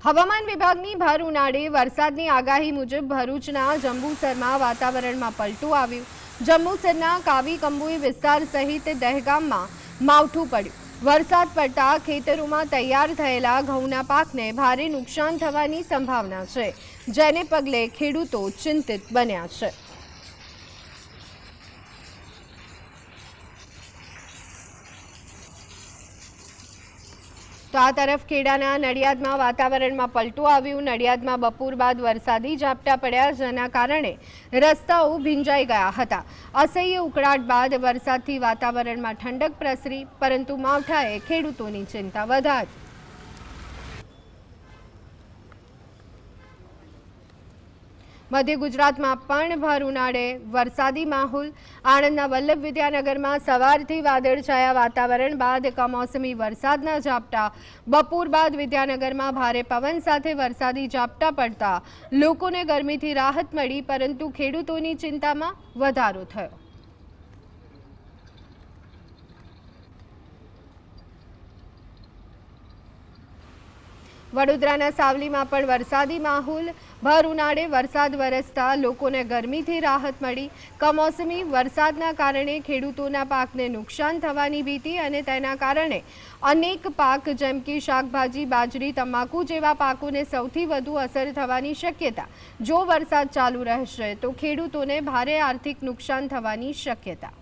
હવામાન વિભાગની ભર ઉનાળે વરસાદની આગાહી મુજબ ભરૂચના જંબુસરમાં વાતાવરણમાં પલટું આવ્યું। જંબુસરના કાવી કંબુઈ વિસ્તાર સહિત દહેગામમાં માવઠું પડ્યું। વરસાદ પડતા ખેતરોમાં તૈયાર થયેલા ઘઉંના પાકને ભારે નુકસાન થવાની સંભાવના છે, જેને પગલે ખેડૂતો ચિંતિત બન્યા છે। તો આ તરફ ખેડાના નડિયાદમાં વાતાવરણમાં પલટું આવ્યું। નડિયાદમાં બપોર બાદ વરસાદી ઝાપટા પડ્યા, જેના કારણે રસ્તાઓ ભીંજાઈ ગયા હતા। અસહ્ય ઉકળાટ બાદ વરસાદથી વાતાવરણમાં ઠંડક પ્રસરી, પરંતુ માવઠાએ ખેડૂતોની ચિંતા વધારી। મધ્ય ગુજરાતમાં પણ ભર ઉનાળે વરસાદી માહોલ। આણંદના વલ્લભ વિદ્યાનગરમાં સવારથી વાદળછાયા વાતાવરણ બાદ કમોસમી વરસાદના ઝાપટા। બપોર બાદ વિદ્યાનગરમાં ભારે પવન સાથે વરસાદી ઝાપટા પડતા લોકોને ગરમીથી રાહત મળી, પરંતુ ખેડૂતોની ચિંતામાં વધારો થયો। વડોદરાના સાવલીમાં પણ વરસાદી માહોલ। ભર ઉનાળે વરસાદ વરસતા લોકોને ગરમીથી રાહત મળી। કમોસમી વરસાદના કારણે ખેડૂતોના પાકને નુકસાન થવાની ભીતિ અને તેના કારણે અનેક પાક જેમ કે શાકભાજી, બાજરી, તમાકુ જેવા પાકોને સૌથી વધુ અસર થવાની શક્યતા। જો વરસાદ ચાલુ રહેશે તો ખેડૂતોને ભારે આર્થિક નુકસાન થવાની શક્યતા।